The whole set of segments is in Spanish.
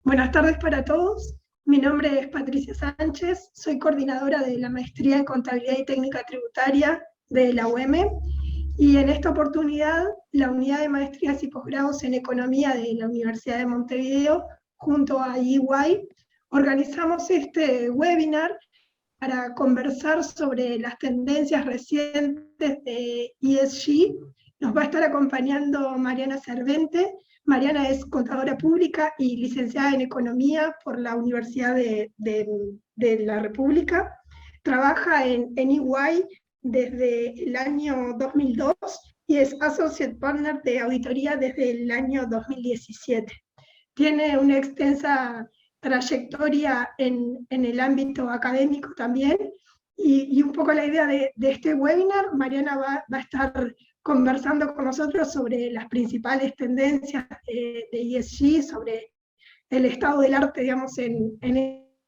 Buenas tardes para todos. Mi nombre es Patricia Sánchez, soy coordinadora de la Maestría en Contabilidad y Técnica Tributaria de la UEM y en esta oportunidad la Unidad de Maestrías y Posgrados en Economía de la Universidad de Montevideo junto a EY organizamos este webinar para conversar sobre las tendencias recientes de ESG. Nos va a estar acompañando Mariana Servente. Mariana es contadora pública y licenciada en Economía por la Universidad de la República. Trabaja en EY desde el año 2002 y es Associate Partner de Auditoría desde el año 2017. Tiene una extensa trayectoria en el ámbito académico también, y un poco la idea de este webinar, Mariana va a estar conversando con nosotros sobre las principales tendencias de ESG, sobre el estado del arte, digamos, en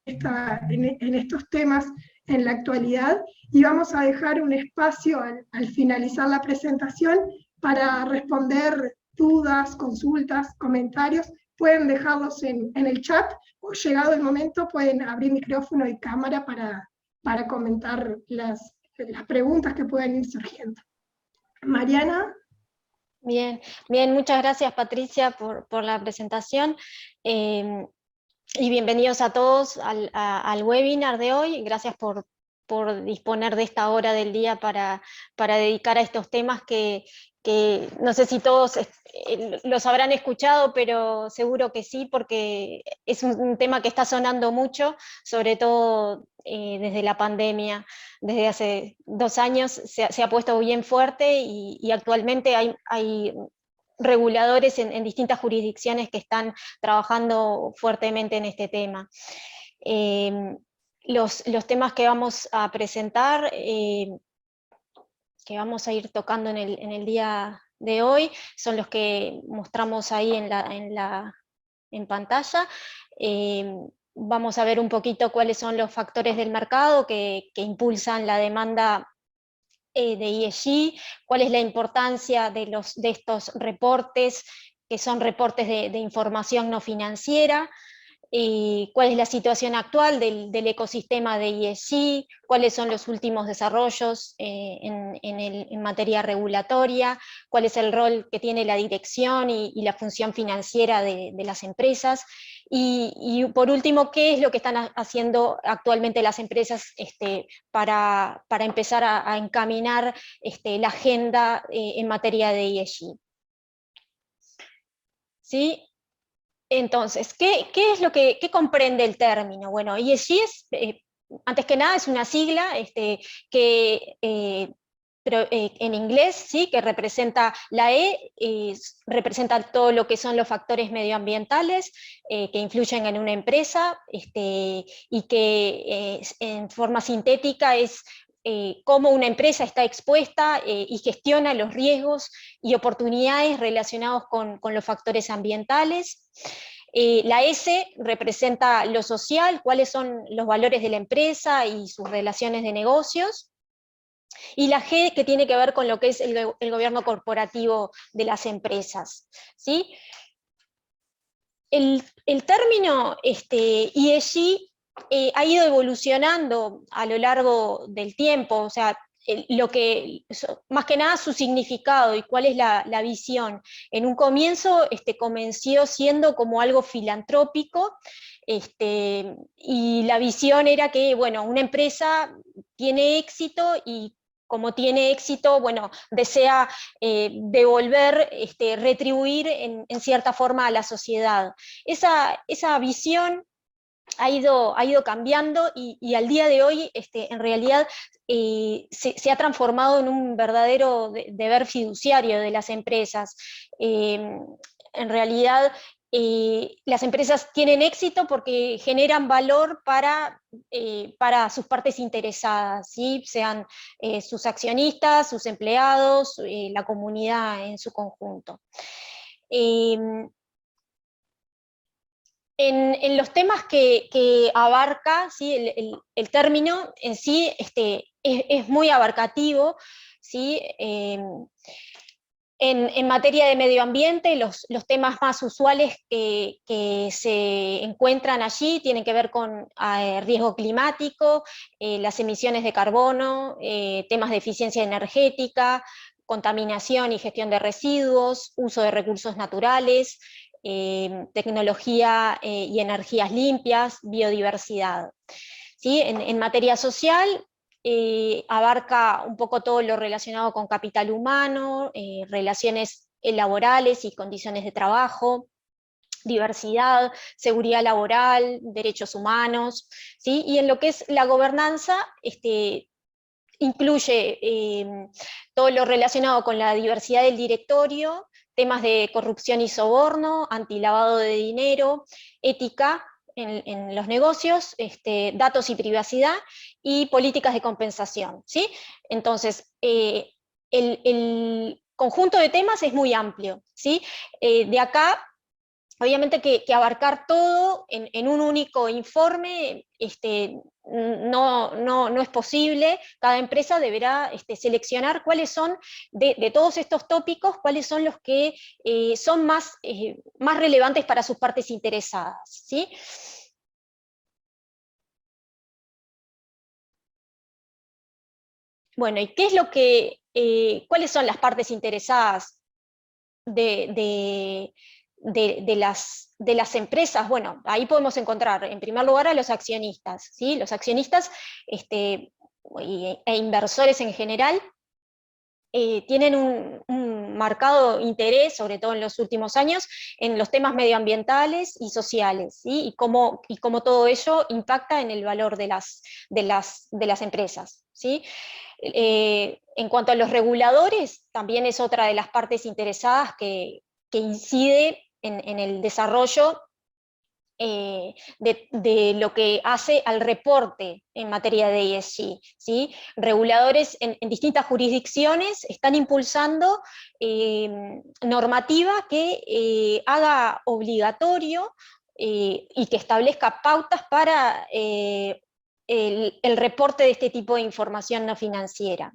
estos temas en la actualidad, y vamos a dejar un espacio al finalizar la presentación para responder dudas, consultas, comentarios. Pueden dejarlos en el chat o llegado el momento pueden abrir micrófono y cámara para comentar las preguntas que puedan ir surgiendo. Mariana. Bien, bien, muchas gracias Patricia por la presentación y bienvenidos a todos al webinar de hoy. Gracias por disponer de esta hora del día para dedicar a estos temas que no sé si todos los habrán escuchado, pero seguro que sí, porque es un tema que está sonando mucho, sobre todo desde la pandemia. Desde hace 2 años se ha puesto bien fuerte y actualmente hay reguladores en distintas jurisdicciones que están trabajando fuertemente en este tema. Los temas que vamos a presentar, que vamos a ir tocando en el día de hoy, son los que mostramos ahí en pantalla. Vamos a ver un poquito cuáles son los factores del mercado que impulsan la demanda de ESG, cuál es la importancia de estos reportes, que son reportes de información no financiera, cuál es la situación actual del ecosistema de ESG, cuáles son los últimos desarrollos en materia regulatoria, cuál es el rol que tiene la dirección y la función financiera de las empresas, y por último, qué es lo que están haciendo actualmente las empresas para empezar a encaminar la agenda en materia de ESG. ¿Sí? Entonces, ¿qué es qué comprende el término? Bueno, ESG es, antes que nada, es una sigla que en inglés, ¿sí? Que representa la representa todo lo que son los factores medioambientales que influyen en una empresa, y que en forma sintética es cómo una empresa está expuesta y gestiona los riesgos y oportunidades relacionados con los factores ambientales. La S representa lo social, cuáles son los valores de la empresa y sus relaciones de negocios. Y la G, que tiene que ver con lo que es el gobierno corporativo de las empresas, ¿sí? El término ESG ha ido evolucionando a lo largo del tiempo, o sea, más que nada su significado y cuál es la visión. En un comienzo comenzó siendo como algo filantrópico, y la visión era que, bueno, una empresa tiene éxito y como tiene éxito, bueno, desea devolver, retribuir en cierta forma a la sociedad. Esa visión ha ido cambiando y al día de hoy en realidad se ha transformado en un verdadero deber fiduciario de las empresas. En realidad las empresas tienen éxito porque generan valor para sus partes interesadas, ¿sí? Sean sus accionistas, sus empleados, la comunidad en su conjunto. En los temas que abarca, ¿sí? El término en sí es muy abarcativo, ¿sí? En materia de medio ambiente, los temas más usuales que se encuentran allí tienen que ver con riesgo climático, las emisiones de carbono, temas de eficiencia energética, contaminación y gestión de residuos, uso de recursos naturales, tecnología y energías limpias, biodiversidad. ¿Sí? En materia social, abarca un poco todo lo relacionado con capital humano, relaciones laborales y condiciones de trabajo, diversidad, seguridad laboral, derechos humanos, ¿sí? Y en lo que es la gobernanza, incluye todo lo relacionado con la diversidad del directorio, temas de corrupción y soborno, antilavado de dinero, ética en los negocios, datos y privacidad, y políticas de compensación, ¿sí? Entonces, el conjunto de temas es muy amplio, ¿sí? De acá, obviamente que abarcar todo en un único informe no es posible. Cada empresa deberá seleccionar cuáles son, de todos estos tópicos, cuáles son los que son más relevantes para sus partes interesadas, ¿sí? Bueno, ¿y qué es lo que, cuáles son las partes interesadas de, de las empresas? Bueno, ahí podemos encontrar, en primer lugar, a los accionistas, ¿sí? Los accionistas e inversores en general tienen un marcado interés, sobre todo en los últimos años, en los temas medioambientales y sociales, ¿sí? Y cómo todo ello impacta en el valor de las empresas, ¿sí? En cuanto a los reguladores, también es otra de las partes interesadas que incide en el desarrollo de lo que hace al reporte en materia de ESG, ¿sí? Reguladores en distintas jurisdicciones están impulsando normativa que haga obligatorio y que establezca pautas para el reporte de este tipo de información no financiera.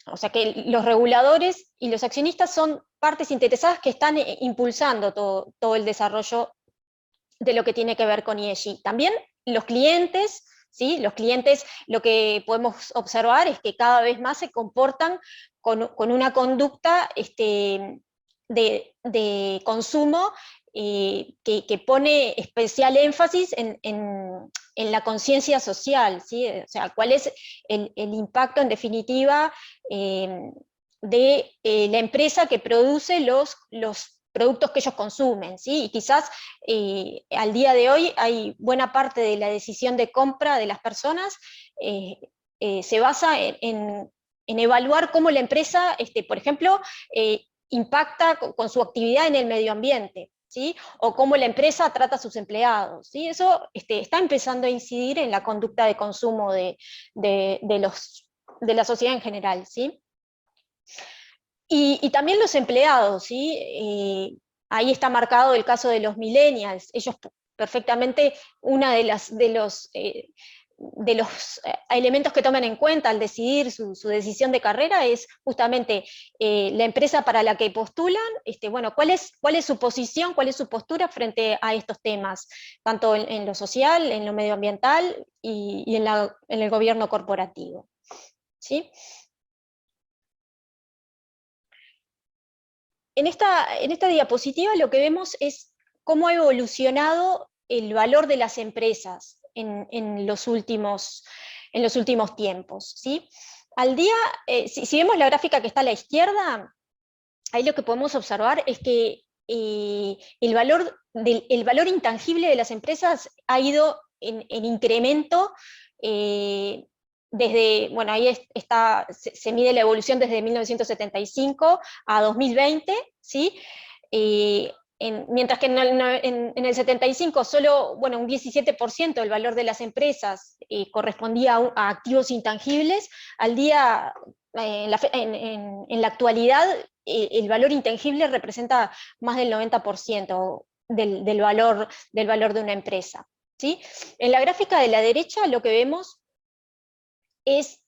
O sea que los reguladores y los accionistas son partes interesadas que están impulsando todo el desarrollo de lo que tiene que ver con ESG. También los clientes, ¿sí? Los clientes, lo que podemos observar es que cada vez más se comportan con una conducta de consumo que pone especial énfasis en la conciencia social, ¿sí? O sea, cuál es el impacto en definitiva de la empresa que produce los productos que ellos consumen, ¿sí? Y quizás al día de hoy hay buena parte de la decisión de compra de las personas se basa en evaluar cómo la empresa, por ejemplo, impacta con su actividad en el medio ambiente, ¿sí? O cómo la empresa trata a sus empleados, ¿sí? Eso está empezando a incidir en la conducta de consumo de la sociedad en general, ¿sí? Y también los empleados, ¿sí? Ahí está marcado el caso de los millennials. Ellos perfectamente, una de los elementos que toman en cuenta al decidir su decisión de carrera es justamente la empresa para la que postulan, bueno, cuál es su posición, cuál es su postura frente a estos temas, tanto en lo social, en lo medioambiental y en el gobierno corporativo, ¿sí? En esta diapositiva lo que vemos es cómo ha evolucionado el valor de las empresas en los últimos tiempos, ¿sí? Al día, si vemos la gráfica que está a la izquierda, ahí lo que podemos observar es que el valor intangible de las empresas ha ido en incremento desde, bueno, ahí se mide la evolución desde 1975 a 2020, ¿sí? Mientras que en el 75 solo, bueno, un 17% del valor de las empresas correspondía a activos intangibles, al día, en la actualidad, el valor intangible representa más del 90% del valor de una empresa, ¿sí? En la gráfica de la derecha lo que vemos es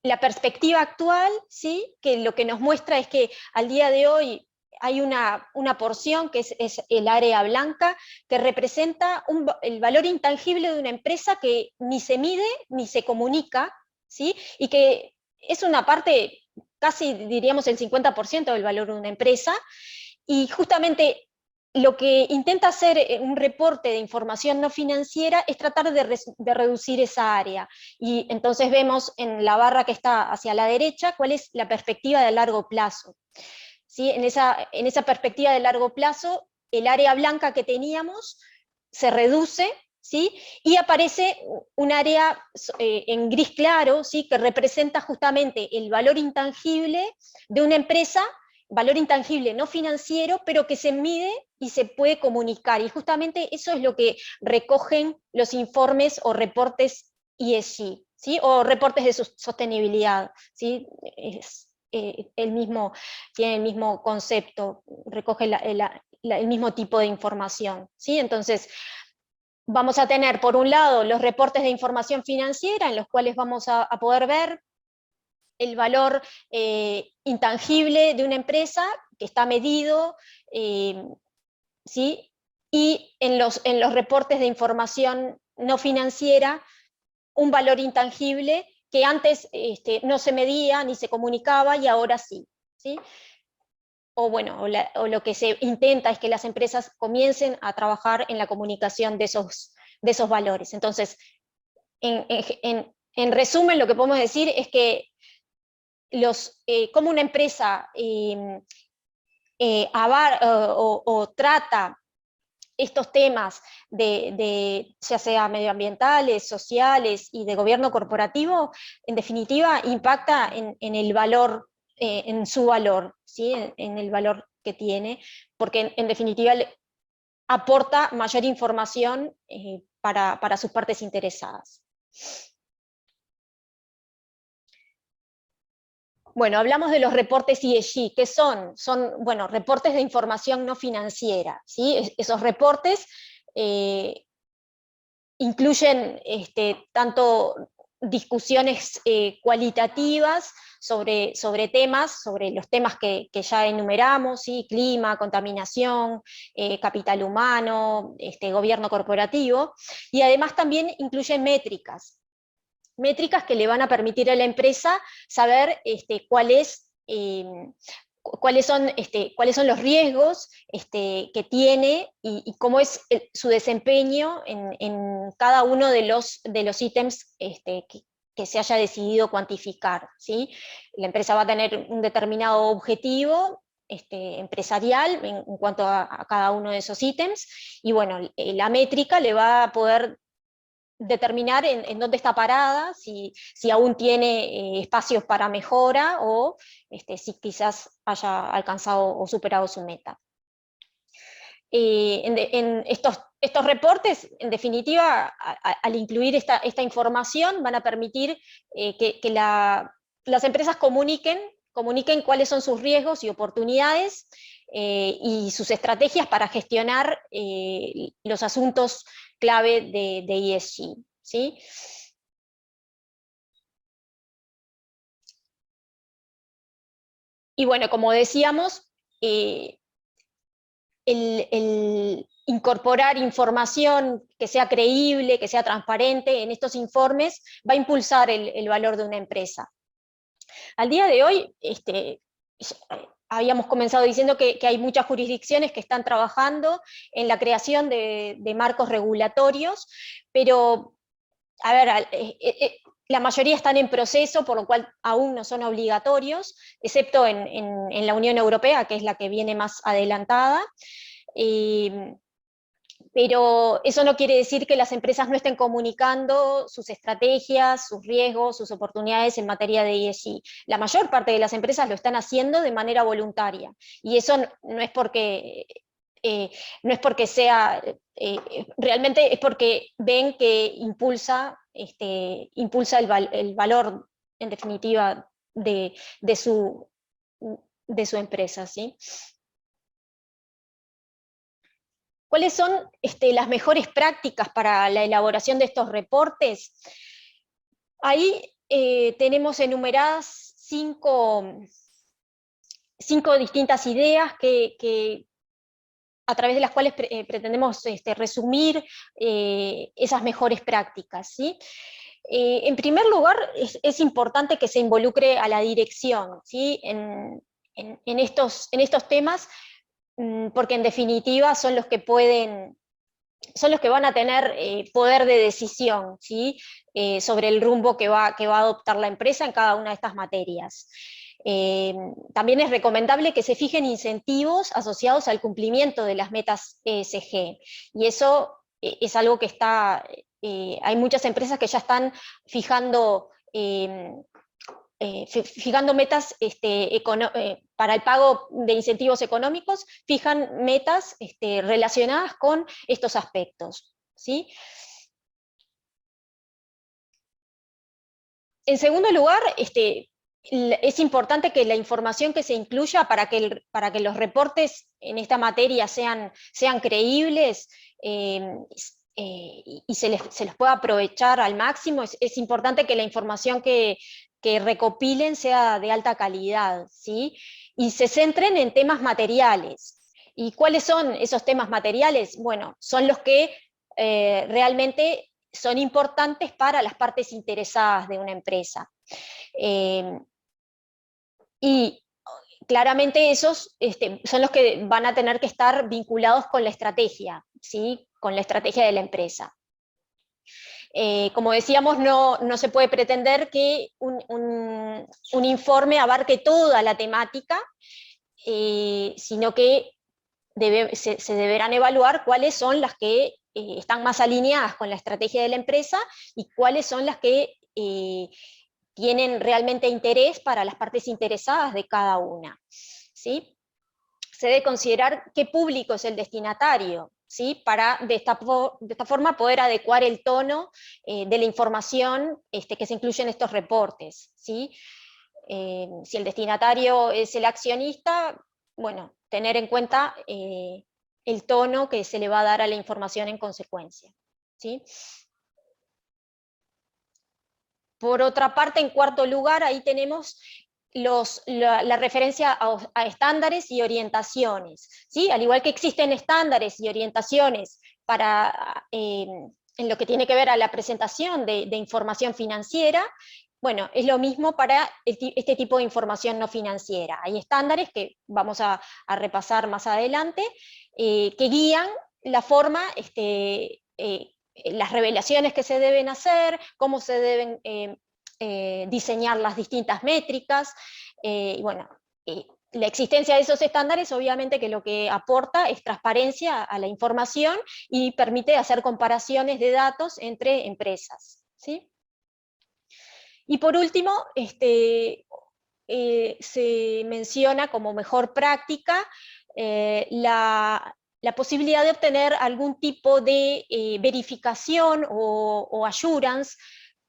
la perspectiva actual, ¿sí? Que lo que nos muestra es que al día de hoy hay una porción que es el área blanca, que representa el valor intangible de una empresa que ni se mide ni se comunica, ¿sí? Y que es una parte, casi diríamos el 50% del valor de una empresa, y justamente lo que intenta hacer un reporte de información no financiera es tratar de reducir esa área. Y entonces vemos en la barra que está hacia la derecha cuál es la perspectiva de largo plazo. ¿Sí? En esa perspectiva de largo plazo, el área blanca que teníamos se reduce, ¿sí? Y aparece un área en gris claro, ¿sí? Que representa justamente el valor intangible de una empresa, valor intangible no financiero, pero que se mide y se puede comunicar. Y justamente eso es lo que recogen los informes o reportes ESG, ¿sí? O reportes de sostenibilidad, ¿sí? Tiene el mismo concepto, recoge el mismo tipo de información, ¿sí? Entonces, vamos a tener, por un lado, los reportes de información financiera, en los cuales vamos a poder ver el valor intangible de una empresa que está medido, ¿sí? Y en los reportes de información no financiera, un valor intangible que antes no se medía ni se comunicaba y ahora sí, ¿sí? O bueno, o lo que se intenta es que las empresas comiencen a trabajar en la comunicación de esos valores. Entonces, en resumen, lo que podemos decir es que como una empresa o trata estos temas ya sea medioambientales, sociales y de gobierno corporativo, en definitiva impacta en el valor, en su valor, ¿sí? En el valor que tiene, porque en definitiva aporta mayor información para sus partes interesadas. Bueno, hablamos de los reportes ESG, ¿qué son? Son, bueno, reportes de información no financiera, ¿sí? Esos reportes incluyen tanto discusiones cualitativas sobre temas, sobre los temas que ya enumeramos, ¿sí? Clima, contaminación, capital humano, gobierno corporativo, y además también incluyen métricas que le van a permitir a la empresa saber cuáles son los riesgos que tiene y cómo es su desempeño en cada uno de los ítems que se haya decidido cuantificar, ¿sí? La empresa va a tener un determinado objetivo empresarial en cuanto a cada uno de esos ítems, y bueno, la métrica le va a poder determinar en dónde está parada, si aún tiene espacios para mejora o si quizás haya alcanzado o superado su meta. En estos reportes, en definitiva, al incluir esta información, van a permitir que las empresas comuniquen cuáles son sus riesgos y oportunidades y sus estrategias para gestionar los asuntos clave de ESG, ¿sí? Y bueno, como decíamos, el incorporar información que sea creíble, que sea transparente en estos informes, va a impulsar el valor de una empresa. Al día de hoy, habíamos comenzado diciendo que hay muchas jurisdicciones que están trabajando en la creación de marcos regulatorios, pero, a ver, la mayoría están en proceso, por lo cual aún no son obligatorios, excepto en la Unión Europea, que es la que viene más adelantada. Pero eso no quiere decir que las empresas no estén comunicando sus estrategias, sus riesgos, sus oportunidades en materia de ESG. La mayor parte de las empresas lo están haciendo de manera voluntaria, y eso no es porque sea, realmente es porque ven que impulsa el valor, en definitiva, de su empresa, ¿sí? ¿Cuáles son las mejores prácticas para la elaboración de estos reportes? Ahí tenemos enumeradas cinco distintas ideas a través de las cuales pretendemos resumir esas mejores prácticas, ¿sí? En primer lugar, es importante que se involucre a la dirección, ¿sí? en estos temas, porque en definitiva son los que van a tener poder de decisión, ¿sí? Sobre el rumbo que va a adoptar la empresa en cada una de estas materias. También es recomendable que se fijen incentivos asociados al cumplimiento de las metas ESG, y eso es algo que hay muchas empresas que ya están fijando metas para el pago de incentivos económicos, fijan metas relacionadas con estos aspectos, ¿sí? En segundo lugar, es importante que la información que se incluya para que los reportes en esta materia sean creíbles y se les pueda aprovechar al máximo. Es importante que la información que recopilen sea de alta calidad, ¿sí? Y se centren en temas materiales. ¿Y cuáles son esos temas materiales? Bueno, son los que realmente son importantes para las partes interesadas de una empresa. Y claramente esos son los que van a tener que estar vinculados con la estrategia, ¿sí? Con la estrategia de la empresa. Como decíamos, no se puede pretender que un informe abarque toda la temática, sino que se deberán evaluar cuáles son las que están más alineadas con la estrategia de la empresa y cuáles son las que tienen realmente interés para las partes interesadas de cada una, ¿sí? Se debe considerar qué público es el destinatario, ¿sí? Para de esta forma poder adecuar el tono de la información que se incluye en estos reportes, ¿sí? Si el destinatario es el accionista, bueno, tener en cuenta el tono que se le va a dar a la información en consecuencia, ¿sí? Por otra parte, en cuarto lugar, ahí tenemos la referencia a estándares y orientaciones, ¿sí? Al igual que existen estándares y orientaciones en lo que tiene que ver a la presentación de información financiera, bueno, es lo mismo para este tipo de información no financiera. Hay estándares que vamos a repasar más adelante, que guían la forma, las revelaciones que se deben hacer, cómo se deben diseñar las distintas métricas, y bueno, la existencia de esos estándares obviamente que lo que aporta es transparencia a la información y permite hacer comparaciones de datos entre empresas, ¿sí? Y por último, se menciona como mejor práctica la posibilidad de obtener algún tipo de verificación o assurance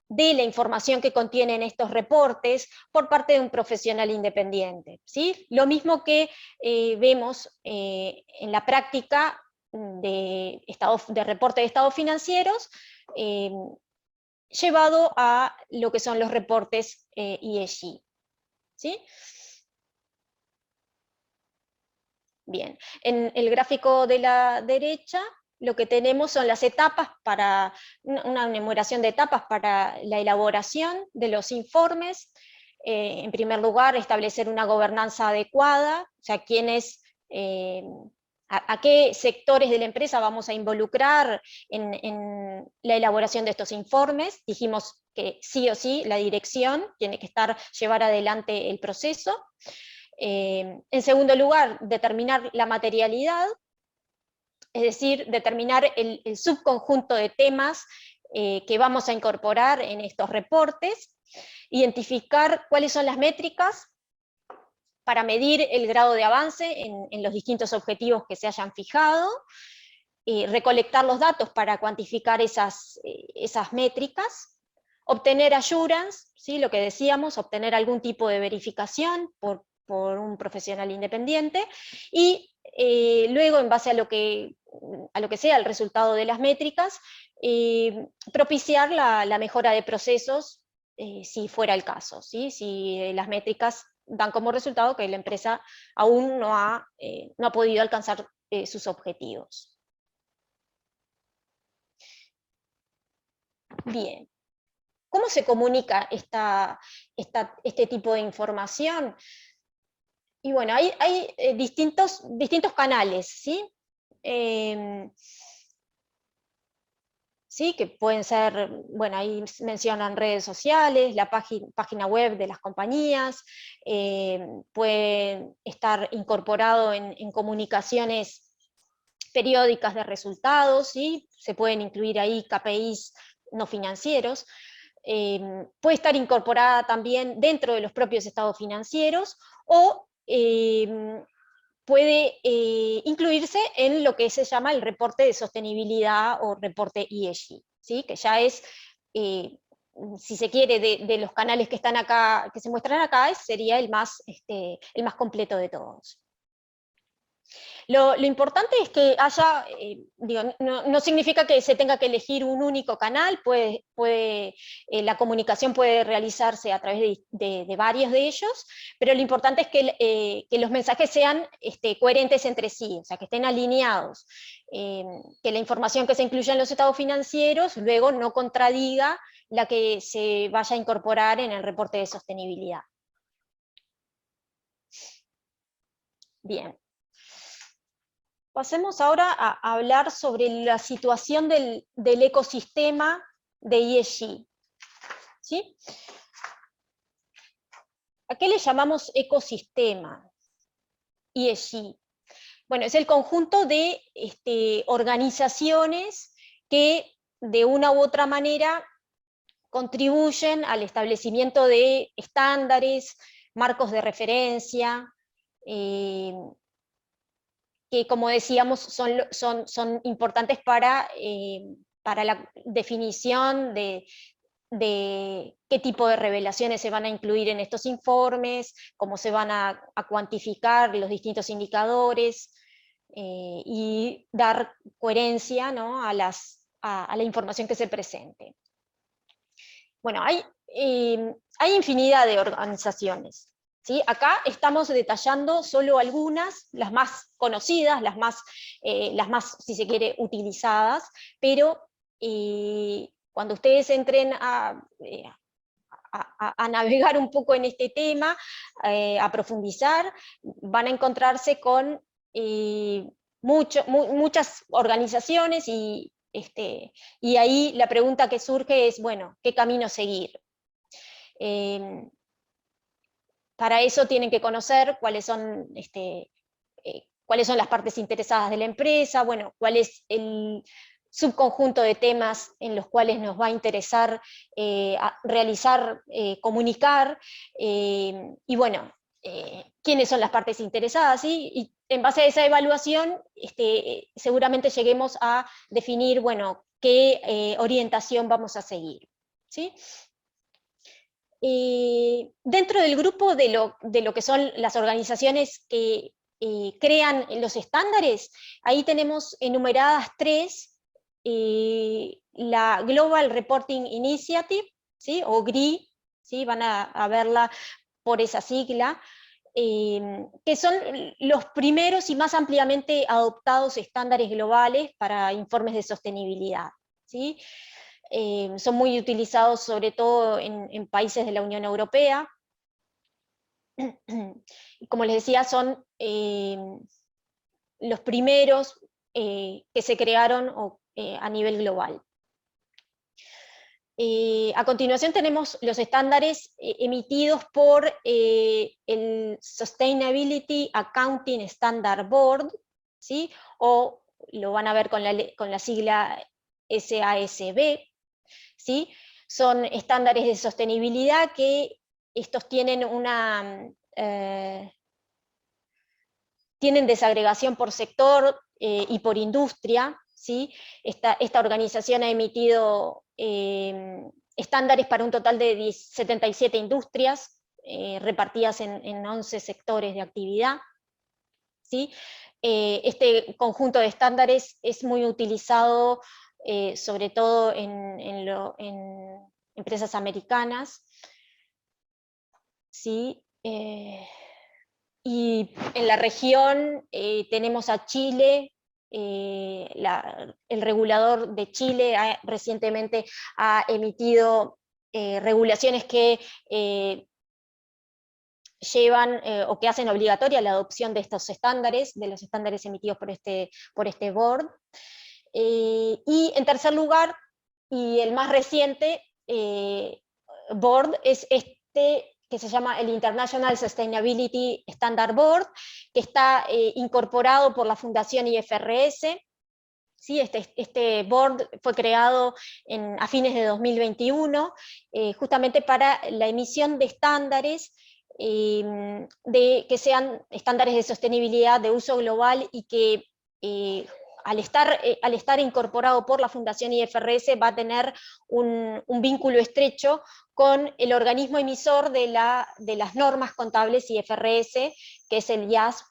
de la información que contienen estos reportes por parte de un profesional independiente, ¿sí? Lo mismo que vemos en la práctica de reporte de estados financieros, llevado a lo que son los reportes ESG, ¿sí? Bien, en el gráfico de la derecha lo que tenemos son las etapas para, una enumeración de etapas para la elaboración de los informes. En primer lugar, establecer una gobernanza adecuada, o sea, a qué sectores de la empresa vamos a involucrar en la elaboración de estos informes. Dijimos que sí o sí la dirección tiene que llevar adelante el proceso. En segundo lugar, determinar la materialidad, es decir, determinar el subconjunto de temas que vamos a incorporar en estos reportes, identificar cuáles son las métricas para medir el grado de avance en los distintos objetivos que se hayan fijado, recolectar los datos para cuantificar esas métricas, obtener assurance, ¿sí? Lo que decíamos, obtener algún tipo de verificación por un profesional independiente, y luego, en base a lo que sea el resultado de las métricas, propiciar la mejora de procesos si fuera el caso, ¿sí? Si las métricas dan como resultado que la empresa aún no ha podido alcanzar sus objetivos. Bien. ¿Cómo se comunica este tipo de información? Y bueno, hay distintos canales, ¿sí? ¿Sí? Que pueden ser, bueno, ahí mencionan redes sociales, la página web de las compañías, pueden estar incorporado en comunicaciones periódicas de resultados, ¿sí? Se pueden incluir ahí KPIs no financieros. Puede estar incorporada también dentro de los propios estados financieros o puede incluirse en lo que se llama el reporte de sostenibilidad o reporte ESG, ¿sí? Que ya es, si se quiere, de los canales que están acá, que se muestran acá, sería el más completo de todos. Lo importante es que haya, no significa que se tenga que elegir un único canal, la comunicación puede realizarse a través de varios de ellos, pero lo importante es que los mensajes sean coherentes entre sí, o sea, que estén alineados, que la información que se incluya en los estados financieros luego no contradiga la que se vaya a incorporar en el reporte de sostenibilidad. Bien. Pasemos ahora a hablar sobre la situación del ecosistema de ESG. ¿Sí? ¿A qué le llamamos ecosistema? ESG. Bueno, es el conjunto de organizaciones que de una u otra manera contribuyen al establecimiento de estándares, marcos de referencia, que, como decíamos, son importantes para la definición de qué tipo de revelaciones se van a incluir en estos informes, cómo se van a cuantificar los distintos indicadores, y dar coherencia, ¿no?, a la información que se presente. Bueno, hay infinidad de organizaciones. ¿Sí? Acá estamos detallando solo algunas, las más conocidas, las más, si se quiere, utilizadas, pero cuando ustedes entren a navegar un poco en este tema, a profundizar, van a encontrarse con muchas organizaciones y ahí la pregunta que surge es, bueno, ¿qué camino seguir? Para eso tienen que conocer cuáles son las partes interesadas de la empresa, bueno, cuál es el subconjunto de temas en los cuales nos va a interesar realizar, comunicar, y bueno, quiénes son las partes interesadas, ¿sí? Y en base a esa evaluación seguramente lleguemos a definir, bueno, qué orientación vamos a seguir, ¿sí? Dentro del grupo de lo que son las organizaciones que crean los estándares, ahí tenemos enumeradas tres: la Global Reporting Initiative, ¿sí?, o GRI, ¿sí?, van a verla por esa sigla, que son los primeros y más ampliamente adoptados estándares globales para informes de sostenibilidad, ¿sí? Son muy utilizados sobre todo en países de la Unión Europea. Como les decía, son los primeros que se crearon a nivel global. A continuación tenemos los estándares emitidos por el Sustainability Accounting Standard Board, ¿sí?, o lo van a ver con la sigla SASB, ¿sí? Son estándares de sostenibilidad que estos tienen tienen desagregación por sector y por industria, ¿sí? Esta organización ha emitido estándares para un total de 77 industrias repartidas en 11 sectores de actividad, ¿sí? Este conjunto de estándares es muy utilizado sobre todo en empresas americanas, ¿sí? Y en la región tenemos a Chile. El regulador de Chile recientemente ha emitido regulaciones que llevan o que hacen obligatoria la adopción de estos estándares, de los estándares emitidos por este board. Y en tercer lugar, y el más reciente board, es este que se llama el International Sustainability Standard Board, que está incorporado por la Fundación IFRS. ¿Sí? Este board fue creado a fines de 2021, justamente para la emisión de estándares que sean estándares de sostenibilidad de uso global, y que al estar incorporado por la Fundación IFRS va a tener un vínculo estrecho con el organismo emisor de las normas contables IFRS, que es el IASB,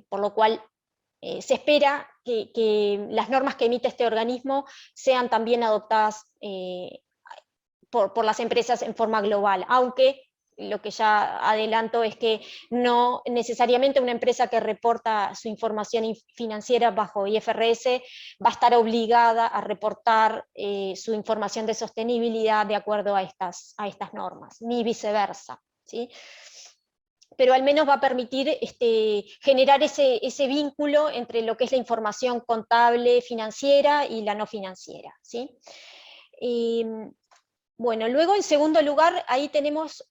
por lo cual se espera que las normas que emite este organismo sean también adoptadas por las empresas en forma global, aunque lo que ya adelanto es que no necesariamente una empresa que reporta su información financiera bajo IFRS va a estar obligada a reportar su información de sostenibilidad de acuerdo a estas normas, ni viceversa, ¿sí? Pero al menos va a permitir generar ese vínculo entre lo que es la información contable financiera y la no financiera, ¿sí? Bueno, luego en segundo lugar, ahí tenemos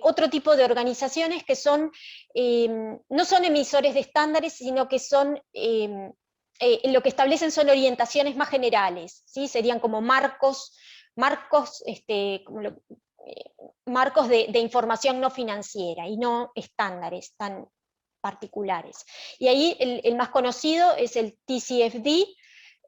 otro tipo de organizaciones que no son emisores de estándares, sino que son, lo que establecen son orientaciones más generales, ¿sí? Serían como marcos de información no financiera y no estándares tan particulares. Y ahí el más conocido es el TCFD,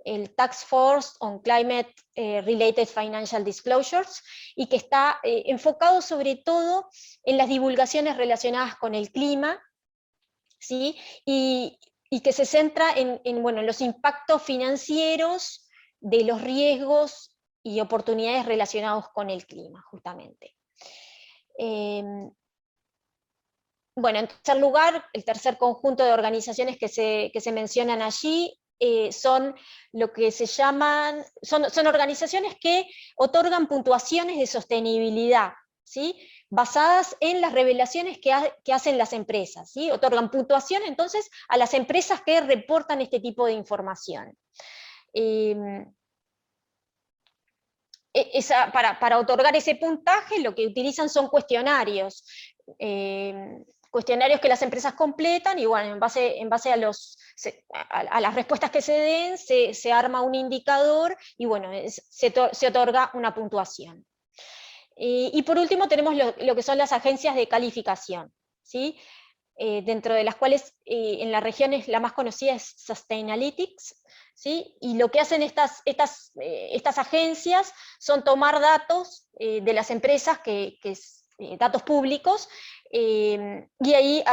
el Task Force on Climate Related Financial Disclosures, y que está enfocado sobre todo en las divulgaciones relacionadas con el clima, ¿sí? Y que se centra en los impactos financieros de los riesgos y oportunidades relacionados con el clima, justamente. Bueno, en tercer lugar, el tercer conjunto de organizaciones que se mencionan allí son lo que se llaman, son organizaciones que otorgan puntuaciones de sostenibilidad, ¿sí? Basadas en las revelaciones que hacen las empresas, ¿sí? Otorgan puntuación entonces a las empresas que reportan este tipo de información. Para otorgar ese puntaje lo que utilizan son cuestionarios, cuestionarios que las empresas completan, y bueno, en base a las respuestas que se den, se arma un indicador, y bueno, se otorga una puntuación. Y por último tenemos lo que son las agencias de calificación, ¿sí? Dentro de las cuales en la región la más conocida es Sustainalytics, ¿sí? Y lo que hacen estas agencias son tomar datos de las empresas, datos públicos, y ahí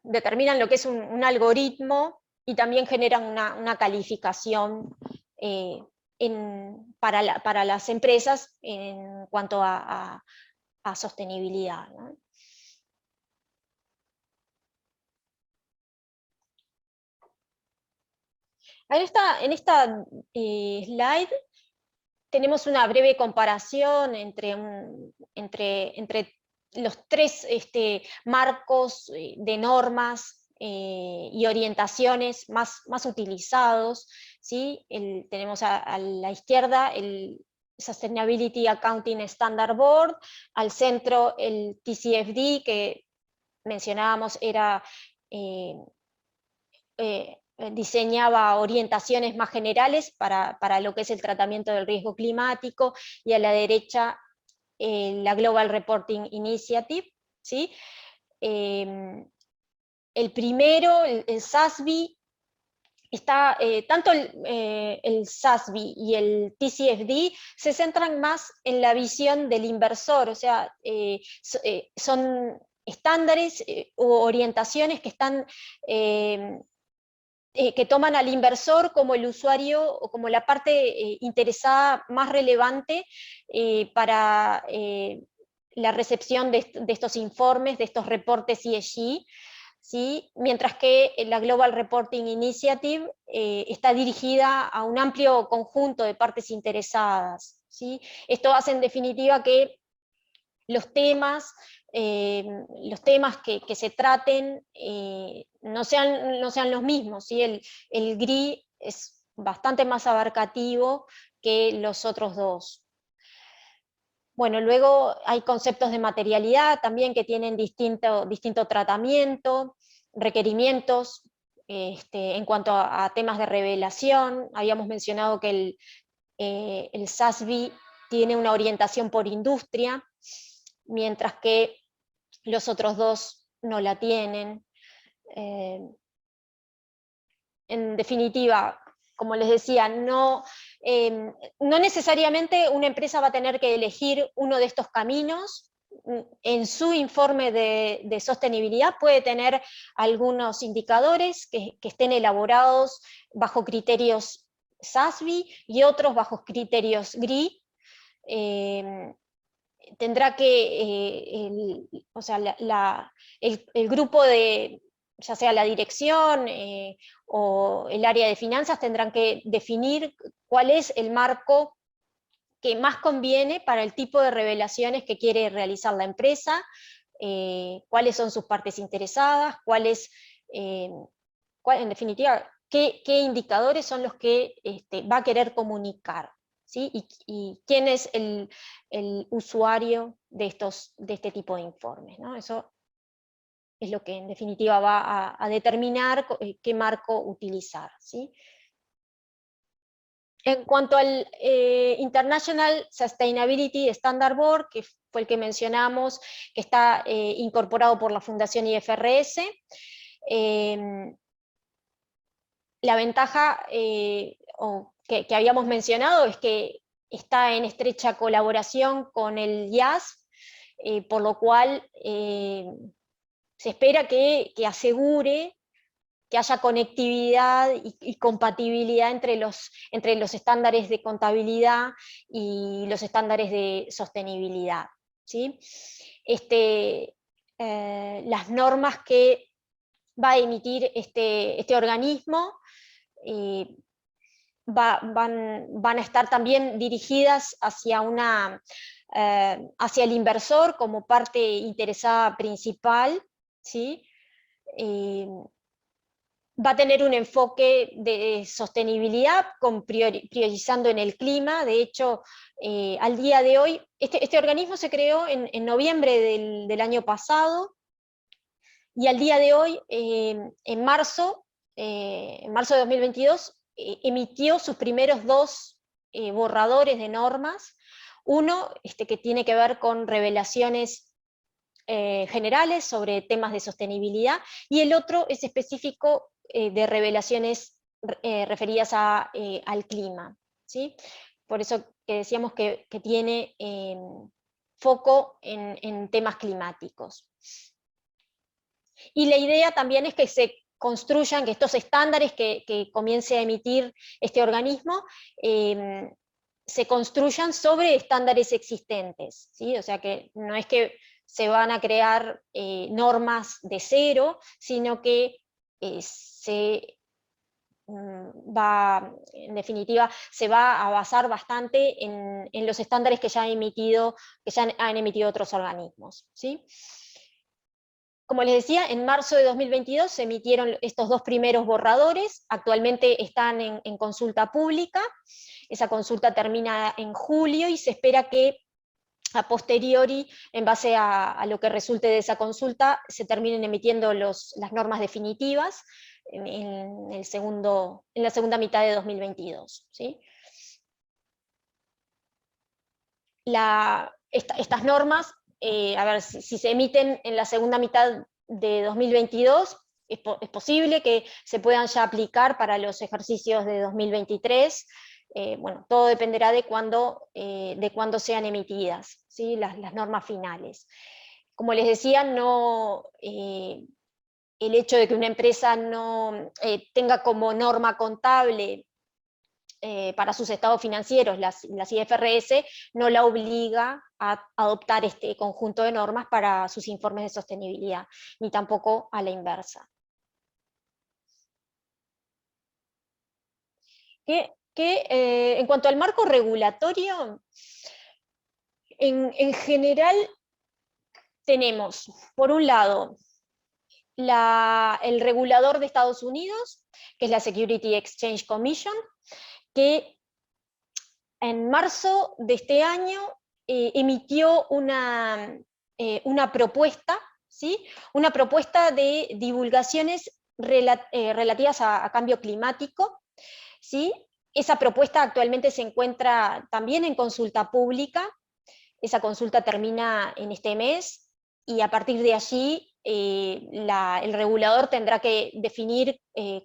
determinan lo que es un algoritmo, y también generan una calificación para las empresas en cuanto a sostenibilidad, ¿no? En esta slide tenemos una breve comparación entre los tres marcos de normas y orientaciones más utilizados, ¿sí? Tenemos a la izquierda el Sustainability Accounting Standard Board, al centro el TCFD, que mencionábamos era diseñaba orientaciones más generales para lo que es el tratamiento del riesgo climático, y a la derecha la Global Reporting Initiative, ¿sí? El primero, el SASB, tanto el SASB y el TCFD se centran más en la visión del inversor, o sea, son estándares o orientaciones que están que toman al inversor como el usuario o como la parte interesada más relevante para la recepción de estos informes, de estos reportes ESG, ¿sí? Mientras que la Global Reporting Initiative está dirigida a un amplio conjunto de partes interesadas, ¿sí? Esto hace en definitiva que los temas que se traten no sean los mismos, ¿sí? El GRI es bastante más abarcativo que los otros dos. Bueno, luego hay conceptos de materialidad también que tienen distinto tratamiento, requerimientos en cuanto a temas de revelación. Habíamos mencionado que el SASB tiene una orientación por industria, mientras que los otros dos no la tienen. En definitiva, como les decía, no necesariamente una empresa va a tener que elegir uno de estos caminos. En su informe de sostenibilidad puede tener algunos indicadores que estén elaborados bajo criterios SASB y otros bajo criterios GRI. Tendrá que, el grupo de, ya sea la dirección o el área de finanzas, tendrán que definir cuál es el marco que más conviene para el tipo de revelaciones que quiere realizar la empresa, cuáles son sus partes interesadas, en definitiva, qué indicadores son los que va a querer comunicar, ¿sí? Y quién es el usuario de este tipo de informes, ¿no? Eso es lo que en definitiva va a determinar qué marco utilizar, ¿sí? En cuanto al International Sustainability Standard Board, que fue el que mencionamos, que está incorporado por la Fundación IFRS, la ventaja que habíamos mencionado es que está en estrecha colaboración con el IAS, por lo cual se espera que asegure que haya conectividad y compatibilidad entre los estándares de contabilidad y los estándares de sostenibilidad, ¿sí? Las normas que va a emitir este organismo van a estar también dirigidas hacia el inversor como parte interesada principal, ¿sí? Va a tener un enfoque de sostenibilidad priorizando en el clima. De hecho, al día de hoy, este organismo se creó en noviembre del año pasado, y al día de hoy, en marzo de 2022, emitió sus primeros dos borradores de normas. Uno que tiene que ver con revelaciones generales sobre temas de sostenibilidad, y el otro es específico de revelaciones referidas al clima, ¿sí? Por eso que decíamos que tiene foco en temas climáticos. Y la idea también es que se construyan, que estos estándares que comience a emitir este organismo se construyan sobre estándares existentes, ¿sí? O sea que no es que se van a crear normas de cero, sino que en definitiva, se va a basar bastante en los estándares que ya han emitido otros organismos, ¿sí? Como les decía, en marzo de 2022 se emitieron estos dos primeros borradores, actualmente están en consulta pública. Esa consulta termina en julio y se espera que a posteriori, en base a lo que resulte de esa consulta, se terminen emitiendo las normas definitivas en la segunda mitad de 2022, ¿sí? Estas normas, a ver, si se emiten en la segunda mitad de 2022, es posible que se puedan ya aplicar para los ejercicios de 2023. Bueno, todo dependerá de cuándo sean emitidas, ¿sí? las normas finales. Como les decía, el hecho de que una empresa no tenga como norma contable para sus estados financieros las IFRS, no la obliga a adoptar este conjunto de normas para sus informes de sostenibilidad, ni tampoco a la inversa. En cuanto al marco regulatorio, en general tenemos, por un lado, el regulador de Estados Unidos, que es la Security Exchange Commission, que en marzo de este año emitió una propuesta, ¿sí? Una propuesta de divulgaciones relativas a cambio climático, ¿sí? Esa propuesta actualmente se encuentra también en consulta pública. Esa consulta termina en este mes y a partir de allí el regulador tendrá que definir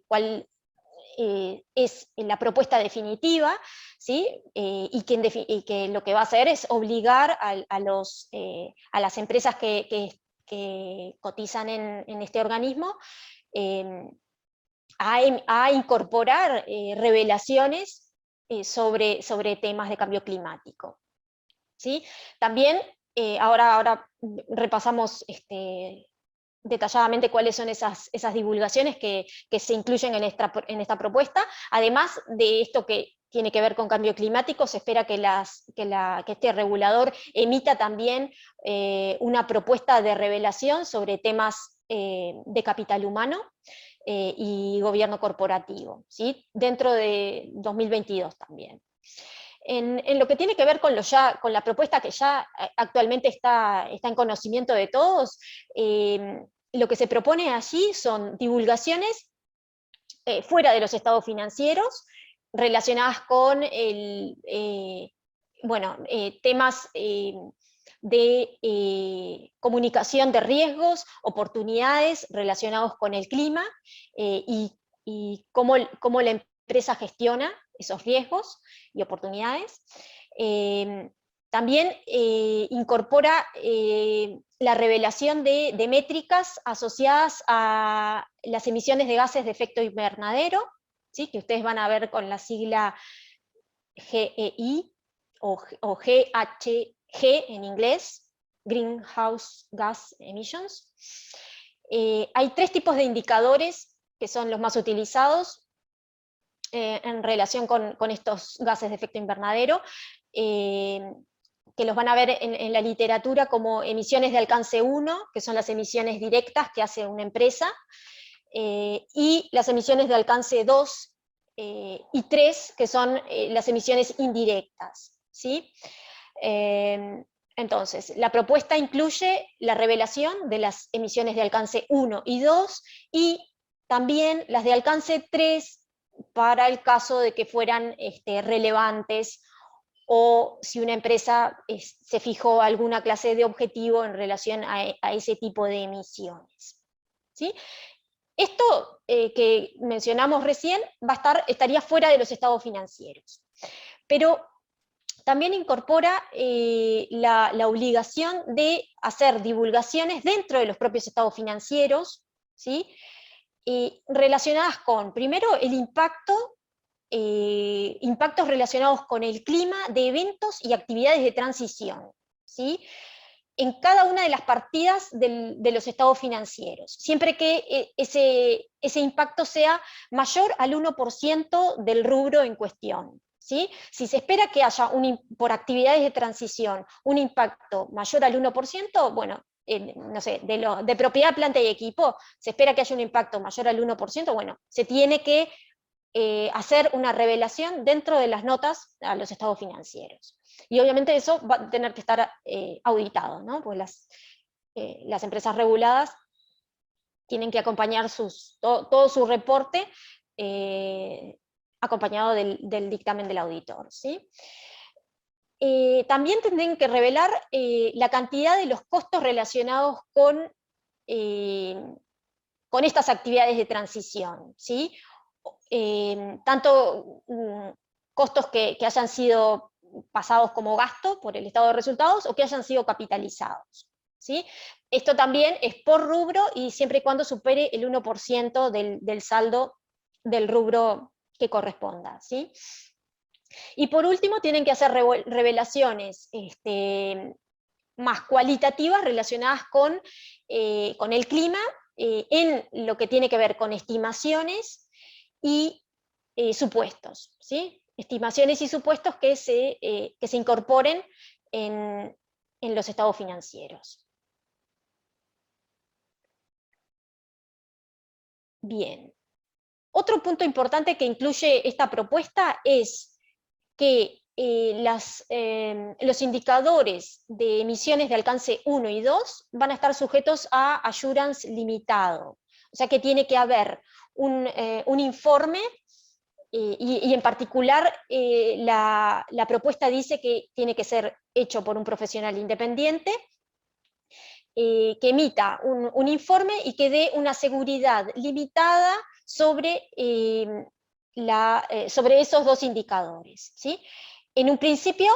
cuál es la propuesta definitiva, ¿sí? Y que lo que va a hacer es obligar a las empresas que cotizan en este organismo a incorporar revelaciones sobre temas de cambio climático, ¿sí? También, ahora repasamos detalladamente cuáles son esas divulgaciones que se incluyen en esta propuesta. Además de esto que tiene que ver con cambio climático, se espera que este regulador emita también una propuesta de revelación sobre temas de capital humano y gobierno corporativo, ¿sí? Dentro de 2022 también. En lo que tiene que ver con la propuesta que ya actualmente está en conocimiento de todos, lo que se propone allí son divulgaciones fuera de los estados financieros, relacionadas con temas de comunicación de riesgos, oportunidades relacionados con el clima y cómo la empresa gestiona esos riesgos y oportunidades. También incorpora la revelación de métricas asociadas a las emisiones de gases de efecto invernadero, ¿sí? Que ustedes van a ver con la sigla GEI o GHG en inglés, Greenhouse Gas Emissions. Hay 3 tipos de indicadores que son los más utilizados en relación con estos gases de efecto invernadero, que los van a ver en la literatura como emisiones de alcance 1, que son las emisiones directas que hace una empresa, y las emisiones de alcance 2 y 3, que son las emisiones indirectas, ¿sí? Entonces, la propuesta incluye la revelación de las emisiones de alcance 1 y 2, y también las de alcance 3 para el caso de que fueran relevantes, o si una empresa se fijó alguna clase de objetivo en relación a ese tipo de emisiones, ¿sí? Esto que mencionamos recién estaría fuera de los estados financieros, pero también incorpora la obligación de hacer divulgaciones dentro de los propios estados financieros, ¿sí? Relacionadas con, primero, el impactos relacionados con el clima de eventos y actividades de transición, ¿sí? En cada una de las partidas de los estados financieros, siempre que ese impacto sea mayor al 1% del rubro en cuestión, ¿sí? Si se espera que haya, por actividades de transición, un impacto mayor al 1%, bueno, no sé, de propiedad, planta y equipo, se espera que haya un impacto mayor al 1%, bueno, se tiene que hacer una revelación dentro de las notas a los estados financieros. Y obviamente eso va a tener que estar auditado, ¿no? Porque las empresas reguladas tienen que acompañar todo su reporte acompañado del dictamen del auditor, ¿sí? También tendrán que revelar la cantidad de los costos relacionados con estas actividades de transición, ¿sí? Tanto costos que hayan sido pasados como gasto por el estado de resultados o que hayan sido capitalizados, ¿sí? Esto también es por rubro y siempre y cuando supere el 1% del saldo del rubro que corresponda, ¿sí? Y por último, tienen que hacer revelaciones más cualitativas relacionadas con el clima, en lo que tiene que ver con estimaciones y supuestos, ¿sí? Estimaciones y supuestos que se incorporen en los estados financieros. Bien. Otro punto importante que incluye esta propuesta es que los indicadores de emisiones de alcance 1 y 2 van a estar sujetos a assurance limitado. O sea que tiene que haber un informe y en particular la propuesta dice que tiene que ser hecho por un profesional independiente que emita un informe y que dé una seguridad limitada sobre, sobre esos dos indicadores, ¿sí? En un principio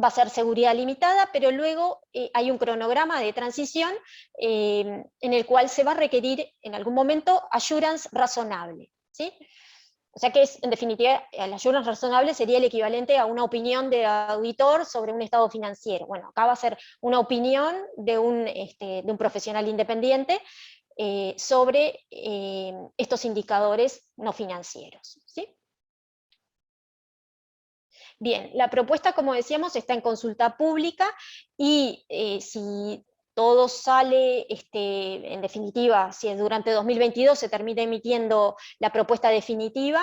va a ser seguridad limitada, pero luego hay un cronograma de transición en el cual se va a requerir en algún momento assurance razonable, ¿sí? O sea que en definitiva, el assurance razonable sería el equivalente a una opinión de auditor sobre un estado financiero. Bueno, acá va a ser una opinión de un profesional independiente sobre estos indicadores no financieros, ¿sí? Bien, la propuesta, como decíamos, está en consulta pública y si todo sale, en definitiva, si durante 2022 se termina emitiendo la propuesta definitiva,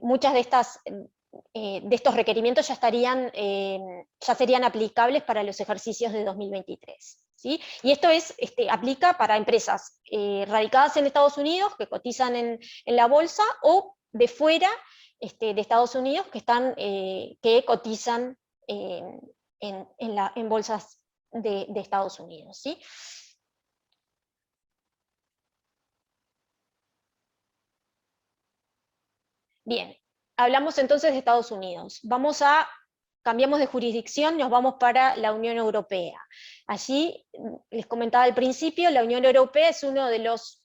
muchas de estos requerimientos ya serían aplicables para los ejercicios de 2023. ¿Sí? Y esto aplica para empresas radicadas en Estados Unidos, que cotizan en la bolsa, o de fuera de Estados Unidos, que cotizan en bolsas de Estados Unidos. ¿Sí? Bien, hablamos entonces de Estados Unidos. Cambiamos de jurisdicción, nos vamos para la Unión Europea. Allí, les comentaba al principio, la Unión Europea es uno de las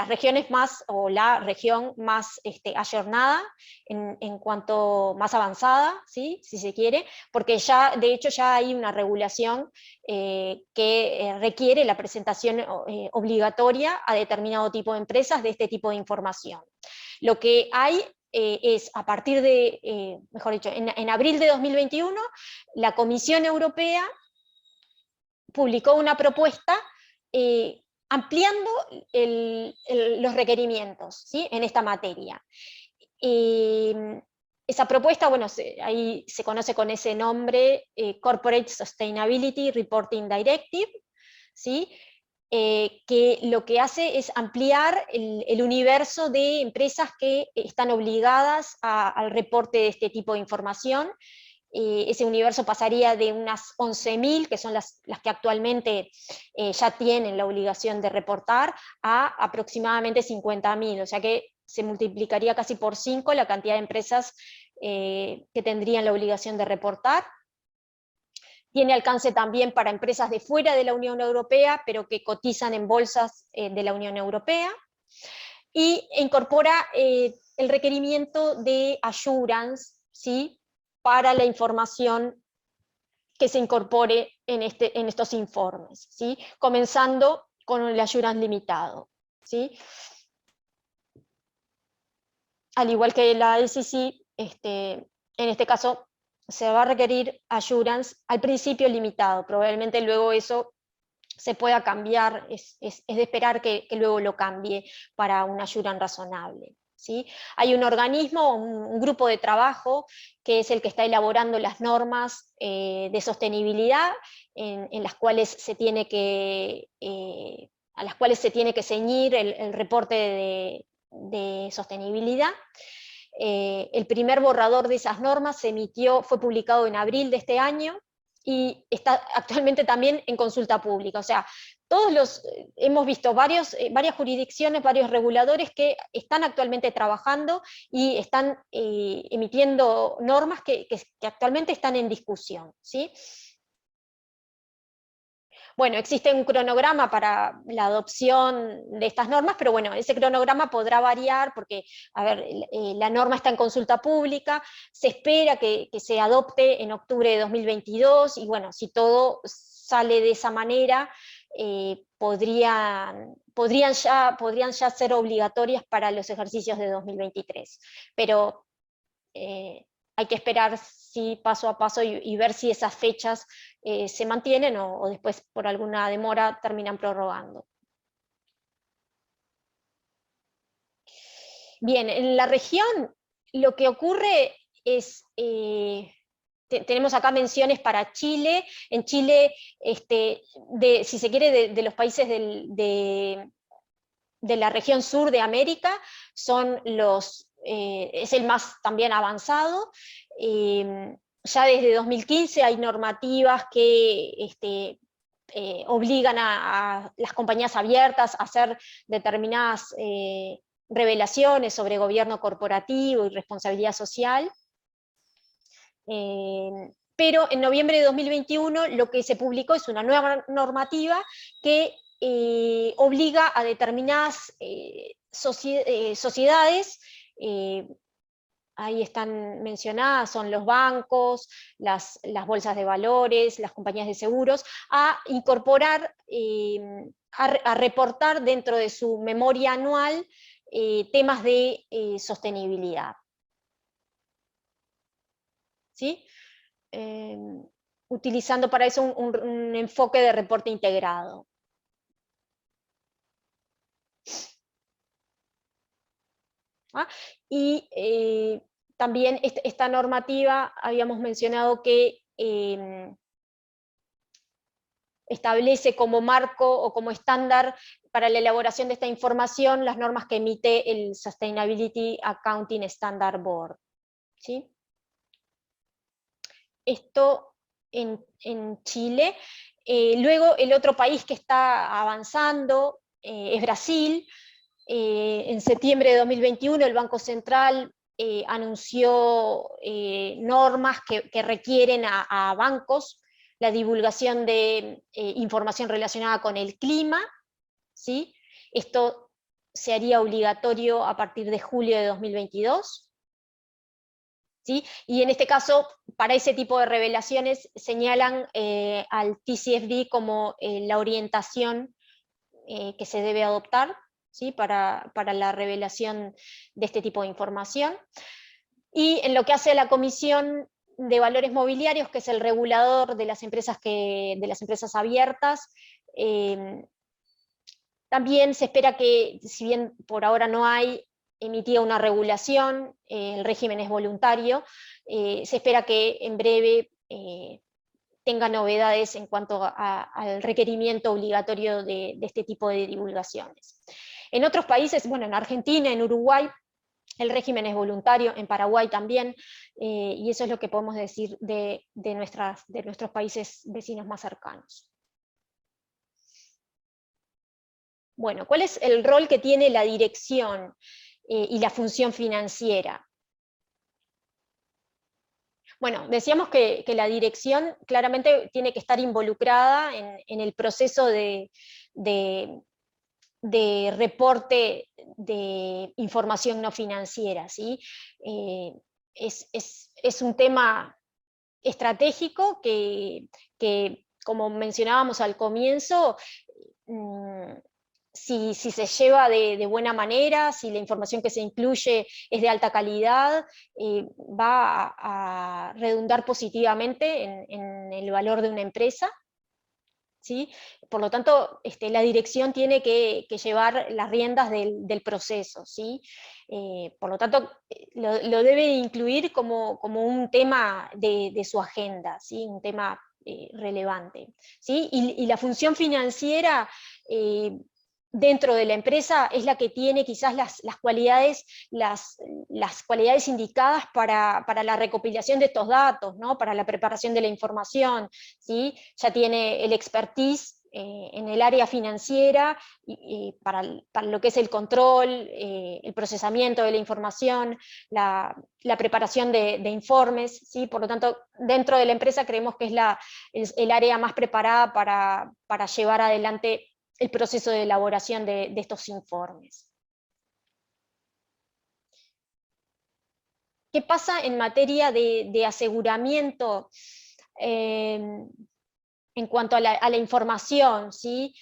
regiones más, o la región más ayornada, en cuanto más avanzada, ¿sí? Si se quiere, porque de hecho ya hay una regulación que requiere la presentación obligatoria a determinado tipo de empresas de este tipo de información. Lo que hay es, a partir de, mejor dicho, en abril de 2021, la Comisión Europea publicó una propuesta ampliando los requerimientos, ¿sí? En esta materia. Esa propuesta, bueno, ahí se conoce con ese nombre, Corporate Sustainability Reporting Directive, ¿sí? Que lo que hace es ampliar el universo de empresas que están obligadas al reporte de este tipo de información. Ese universo pasaría de unas 11.000, que son las que actualmente ya tienen la obligación de reportar, a aproximadamente 50.000, o sea que se multiplicaría casi por 5 la cantidad de empresas que tendrían la obligación de reportar. Tiene alcance también para empresas de fuera de la Unión Europea, pero que cotizan en bolsas de la Unión Europea. Y incorpora el requerimiento de assurance, ¿sí? Para la información que se incorpore en estos informes, ¿sí? Comenzando con el assurance limitado, ¿sí? Al igual que la SEC, en este caso se va a requerir assurance al principio limitado, probablemente luego eso se pueda cambiar, es de esperar que luego lo cambie para un assurance razonable. ¿Sí? Hay un organismo, un grupo de trabajo, que es el que está elaborando las normas de sostenibilidad, en las cuales se tiene que, a las cuales se tiene que ceñir el reporte de sostenibilidad. El primer borrador de esas normas fue publicado en abril de este año, y está actualmente también en consulta pública. O sea, hemos visto varias jurisdicciones, varios reguladores que están actualmente trabajando y están emitiendo normas que actualmente están en discusión, ¿sí? Bueno, existe un cronograma para la adopción de estas normas, pero bueno, ese cronograma podrá variar porque, a ver, la norma está en consulta pública, se espera que se adopte en octubre de 2022, y bueno, si todo sale de esa manera, podrían ya ser obligatorias para los ejercicios de 2023. Pero hay que esperar paso a paso y ver si esas fechas se mantienen o después por alguna demora terminan prorrogando. Bien, en la región lo que ocurre es, tenemos acá menciones para Chile. En Chile, si se quiere, de los países de la región sur de América, es el más también avanzado. Ya desde 2015 hay normativas que obligan a las compañías abiertas a hacer determinadas revelaciones sobre gobierno corporativo y responsabilidad social. Pero en noviembre de 2021 lo que se publicó es una nueva normativa que obliga a determinadas sociedades, ahí están mencionadas, son los bancos, las bolsas de valores, las compañías de seguros, a incorporar, a reportar dentro de su memoria anual temas de sostenibilidad. ¿Sí? Utilizando para eso un enfoque de reporte integrado. ¿Ah? Y también esta normativa, habíamos mencionado que establece como marco o como estándar para la elaboración de esta información las normas que emite el Sustainability Accounting Standard Board. ¿Sí? Esto en Chile. Luego el otro país que está avanzando es Brasil. En septiembre de 2021 el Banco Central anunció normas que requieren a bancos la divulgación de información relacionada con el clima, ¿sí? Esto se haría obligatorio a partir de julio de 2022. ¿Sí? Y en este caso, para ese tipo de revelaciones, señalan al TCFD como la orientación que se debe adoptar, ¿sí? para la revelación de este tipo de información. Y en lo que hace a la Comisión de Valores Mobiliarios, que es el regulador de las empresas abiertas, también se espera que, si bien por ahora no hay emitida una regulación, el régimen es voluntario, se espera que en breve tenga novedades en cuanto al requerimiento obligatorio de este tipo de divulgaciones. En otros países, bueno, en Argentina, en Uruguay, el régimen es voluntario, en Paraguay también, y eso es lo que podemos decir de nuestros países vecinos más cercanos. Bueno, ¿cuál es el rol que tiene la dirección y la función financiera? Bueno, decíamos que la dirección claramente tiene que estar involucrada en el proceso de reporte de información no financiera, ¿sí? Es un tema estratégico que, como mencionábamos al comienzo, si se lleva de buena manera, si la información que se incluye es de alta calidad, va a redundar positivamente en el valor de una empresa. ¿Sí? Por lo tanto, la dirección tiene que llevar las riendas del proceso, ¿sí? Por lo tanto, lo debe incluir como un tema de su agenda, ¿sí? Un tema relevante, ¿sí? Y la función financiera dentro de la empresa es la que tiene quizás las cualidades indicadas para la recopilación de estos datos, ¿no? Para la preparación de la información, ¿sí? Ya tiene el expertise en el área financiera para lo que es el control, el procesamiento de la información, la preparación de informes, ¿sí? Por lo tanto, dentro de la empresa creemos que es el área más preparada para llevar adelante el proceso de elaboración de estos informes. ¿Qué pasa en materia de aseguramiento? En cuanto a la información, ¿sí?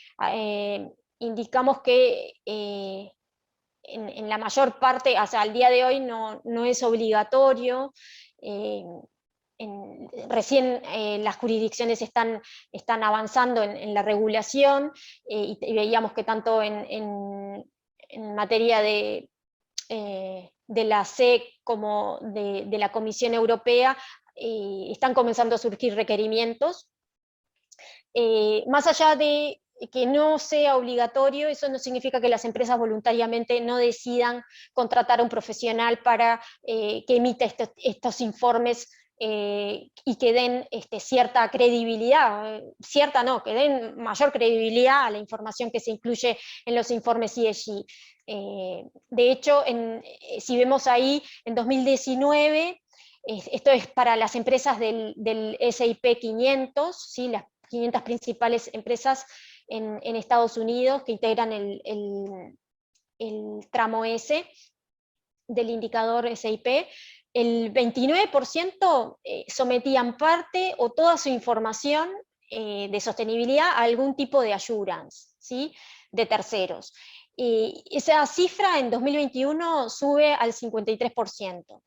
Indicamos que en la mayor parte, o sea, al día de hoy no es obligatorio. Recién las jurisdicciones están avanzando en la regulación, y veíamos que tanto en materia de la SEC como de la Comisión Europea están comenzando a surgir requerimientos. Más allá de que no sea obligatorio, eso no significa que las empresas voluntariamente no decidan contratar a un profesional para que emita estos informes y que den cierta credibilidad, cierta no, que den mayor credibilidad a la información que se incluye en los informes ESG. De hecho, si vemos ahí, en 2019, esto es para las empresas del S&P 500, ¿sí? Las 500 principales empresas en Estados Unidos que integran el tramo S del indicador S&P, el 29% sometían parte o toda su información de sostenibilidad a algún tipo de assurance, ¿sí? De terceros. Esa cifra en 2021 sube al 53%.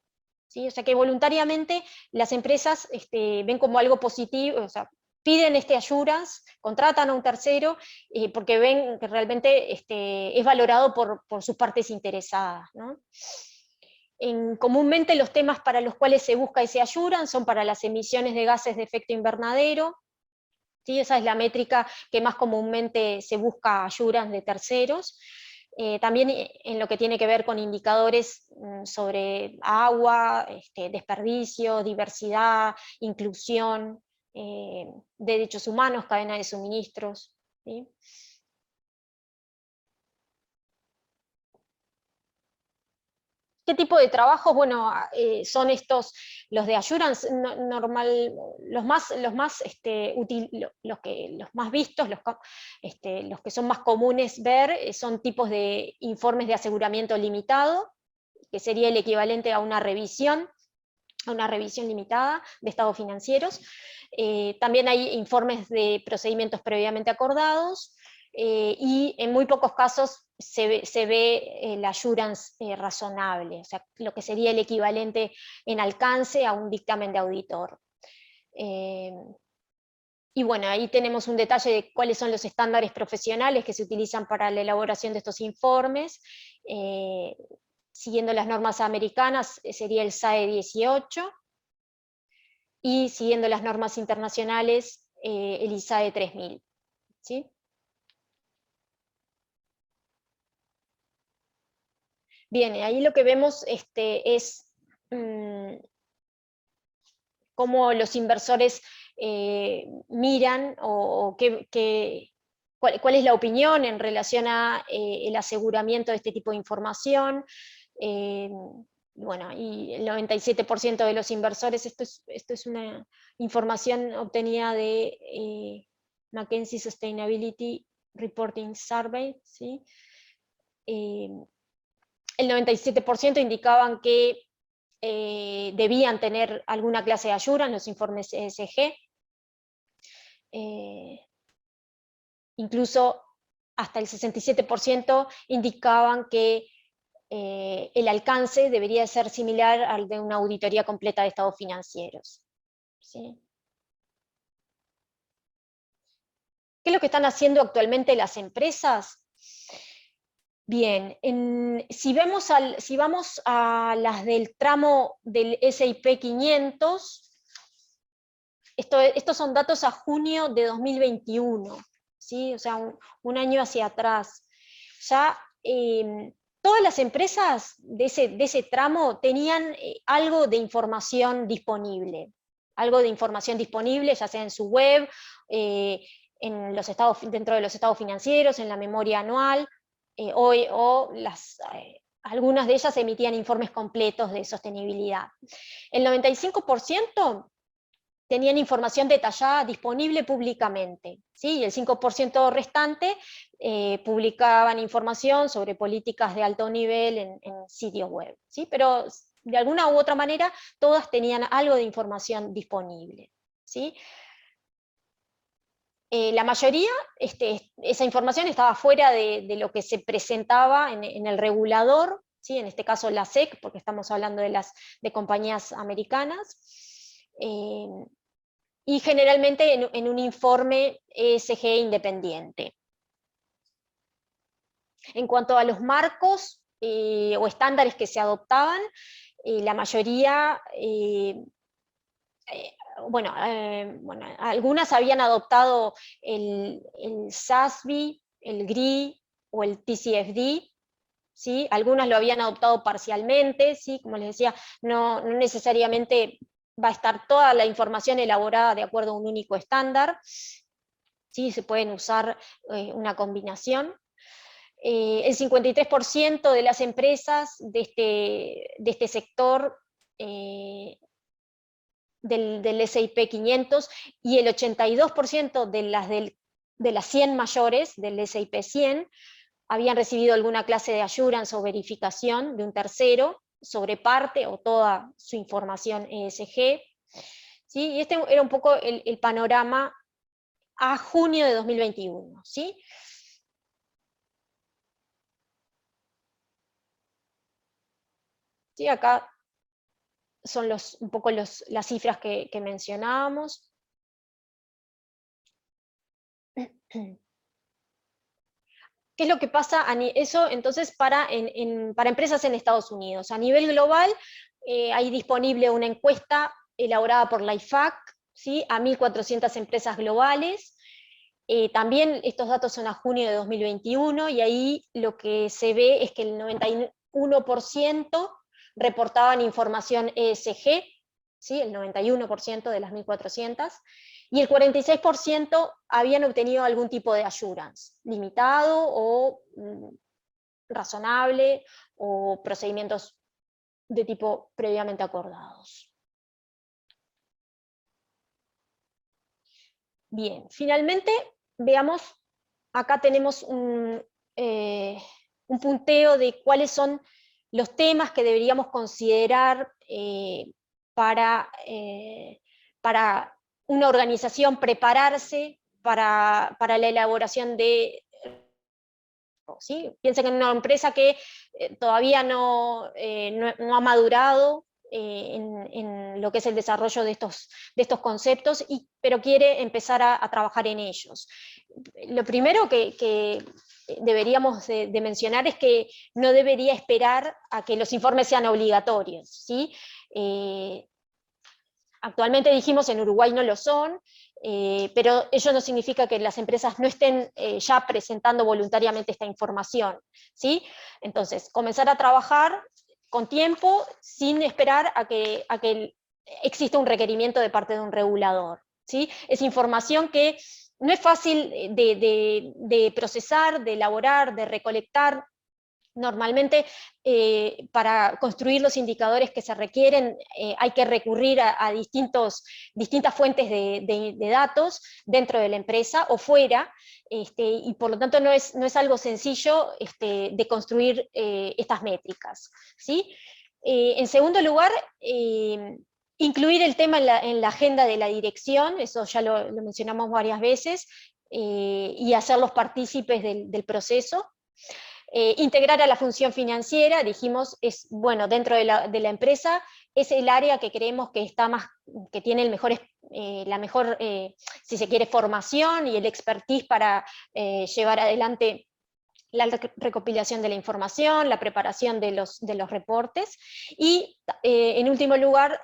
¿Sí? O sea que voluntariamente las empresas ven como algo positivo, o sea, piden assurance, contratan a un tercero, porque ven que realmente es valorado por sus partes interesadas, ¿no? Comúnmente los temas para los cuales se busca ese assurance son para las emisiones de gases de efecto invernadero, ¿sí? Esa es la métrica que más comúnmente se busca assurance de terceros. También en lo que tiene que ver con indicadores sobre agua, desperdicio, diversidad, inclusión, derechos humanos, cadena de suministros, ¿sí? ¿Qué tipo de trabajos? Bueno, son los de assurance normal, los más vistos, los que son más comunes ver, son tipos de informes de aseguramiento limitado, que sería el equivalente a una revisión limitada de estados financieros. También hay informes de procedimientos previamente acordados, y en muy pocos casos se ve el assurance razonable, o sea, lo que sería el equivalente en alcance a un dictamen de auditor. Y bueno, ahí tenemos un detalle de cuáles son los estándares profesionales que se utilizan para la elaboración de estos informes. Siguiendo las normas americanas sería el SAE 18, y siguiendo las normas internacionales el ISAE 3000. ¿Sí? Bien, ahí lo que vemos es cómo los inversores miran o cuál es la opinión en relación a el aseguramiento de este tipo de información. Bueno, y el 97% de los inversores, esto es una información obtenida de McKinsey Sustainability Reporting Survey, ¿sí? El 97% indicaban que debían tener alguna clase de ayuda en los informes ESG. Incluso hasta el 67% indicaban que el alcance debería ser similar al de una auditoría completa de estados financieros. ¿Sí? ¿Qué es lo que están haciendo actualmente las empresas? Bien, si vamos a las del tramo del S&P 500, estos son datos a junio de 2021, ¿sí? O sea, un año hacia atrás. Ya todas las empresas de ese tramo tenían algo de información disponible, ya sea en su web, dentro de los estados financieros, en la memoria anual, algunas de ellas emitían informes completos de sostenibilidad. El 95% tenían información detallada disponible públicamente, ¿sí? Y el 5% restante publicaban información sobre políticas de alto nivel en sitios web, ¿sí? Pero de alguna u otra manera todas tenían algo de información disponible, ¿sí? La mayoría, esa información estaba fuera de lo que se presentaba en el regulador, ¿sí? En este caso la SEC, porque estamos hablando de compañías americanas, y generalmente en un informe ESG independiente. En cuanto a los marcos o estándares que se adoptaban, la mayoría, algunas habían adoptado el SASB, el GRI o el TCFD, ¿sí? Algunas lo habían adoptado parcialmente, ¿sí? Como les decía, no necesariamente va a estar toda la información elaborada de acuerdo a un único estándar, ¿sí? Se pueden usar una combinación. El 53% de las empresas de este sector del S&P 500 y el 82% de las 100 mayores del S&P 100 habían recibido alguna clase de assurance o verificación de un tercero sobre parte o toda su información ESG. ¿Sí? Y este era un poco el panorama a junio de 2021. ¿Sí? ¿Sí? Acá son un poco las cifras que mencionábamos. ¿Qué es lo que pasa? Eso entonces para empresas en Estados Unidos. A nivel global hay disponible una encuesta elaborada por la IFAC, ¿sí? A 1.400 empresas globales. También estos datos son a junio de 2021 y ahí lo que se ve es que el 91% reportaban información ESG, ¿sí? El 91% de las 1.400, y el 46% habían obtenido algún tipo de assurance, limitado o razonable, o procedimientos de tipo previamente acordados. Bien, finalmente, veamos, acá tenemos un punteo de cuáles son los temas que deberíamos considerar para una organización prepararse para la elaboración de... ¿sí? Piensen en una empresa que todavía no ha madurado en lo que es el desarrollo de estos conceptos, pero quiere empezar a trabajar en ellos. Lo primero que deberíamos de mencionar es que no debería esperar a que los informes sean obligatorios, ¿sí? Actualmente dijimos en Uruguay no lo son, pero ello no significa que las empresas no estén ya presentando voluntariamente esta información, ¿sí? Entonces, comenzar a trabajar con tiempo, sin esperar a que exista un requerimiento de parte de un regulador, ¿sí? Es información que no es fácil de procesar, de elaborar, de recolectar. Normalmente, para construir los indicadores que se requieren, hay que recurrir a distintas fuentes de datos dentro de la empresa o fuera, y por lo tanto no es algo sencillo de construir estas métricas, ¿sí? En segundo lugar, incluir el tema en la agenda de la dirección, eso ya lo mencionamos varias veces, y hacerlos partícipes del proceso. Integrar a la función financiera, dijimos, dentro de la empresa, es el área que creemos que tiene la mejor, si se quiere, formación y el expertise para llevar adelante la recopilación de la información, la preparación de los reportes, y en último lugar,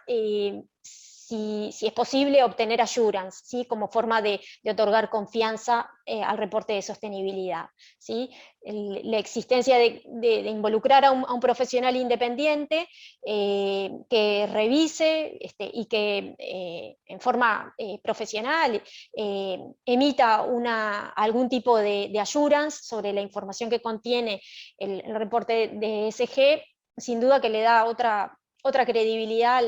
si es posible obtener assurance, ¿sí? Como forma de otorgar confianza al reporte de sostenibilidad, ¿sí? La existencia de involucrar a un profesional independiente que revise y que en forma profesional emita algún tipo de assurance sobre la información que contiene el reporte de ESG, sin duda que le da otra credibilidad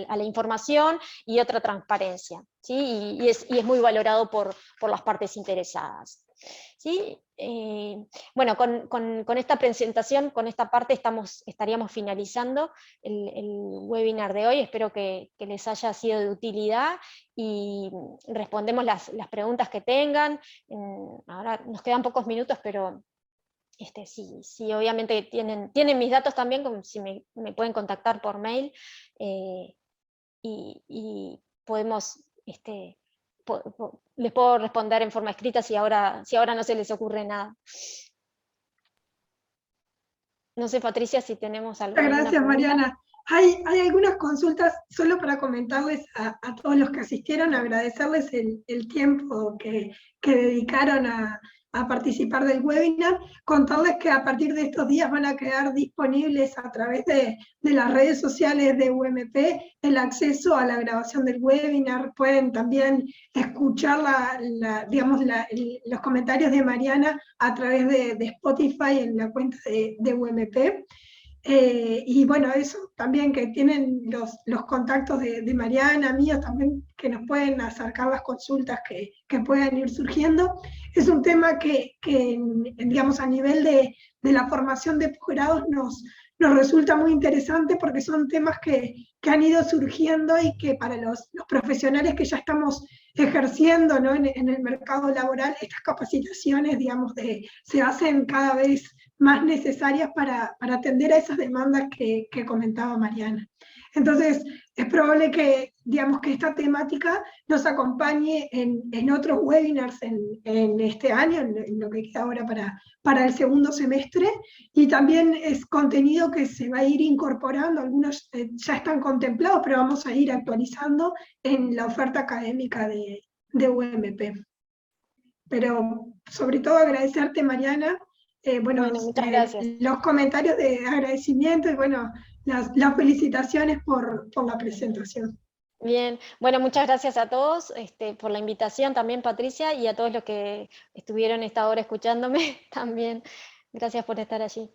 a la información y otra transparencia, ¿sí? Y es muy valorado por las partes interesadas, ¿sí? Bueno, con esta presentación, con esta parte estaríamos finalizando el webinar de hoy. Espero que les haya sido de utilidad y respondemos las preguntas que tengan. Ahora nos quedan pocos minutos, pero sí, obviamente tienen mis datos también, como si me pueden contactar por mail, y podemos, les puedo responder en forma escrita si ahora no se les ocurre nada. No sé, Patricia, si tenemos alguna Gracias, pregunta. Mariana. Hay algunas consultas, solo para comentarles a todos los que asistieron, agradecerles el tiempo que dedicaron a participar del webinar, contarles que a partir de estos días van a quedar disponibles a través de las redes sociales de UMP el acceso a la grabación del webinar. Pueden también escuchar los comentarios de Mariana a través de Spotify en la cuenta de UMP. Y bueno, eso también, que tienen los contactos de Mariana, míos también, que nos pueden acercar las consultas que puedan ir surgiendo. Es un tema que digamos, a nivel de la formación de posgrados nos resulta muy interesante, porque son temas que han ido surgiendo y que para los profesionales que ya estamos ejerciendo, ¿no?, en el mercado laboral, estas capacitaciones, digamos, se hacen cada vez más necesarias para atender a esas demandas que comentaba Mariana. Entonces, es probable que, digamos, que esta temática nos acompañe en otros webinars en este año, en lo que queda ahora para el segundo semestre, y también es contenido que se va a ir incorporando. Algunos ya están contemplados, pero vamos a ir actualizando en la oferta académica de UMP. Pero sobre todo agradecerte, Mariana, Bueno, muchas gracias. los comentarios de agradecimiento y bueno, las felicitaciones por la presentación. Bien, bueno, muchas gracias a todos por la invitación también, Patricia, y a todos los que estuvieron esta hora escuchándome también. Gracias por estar allí.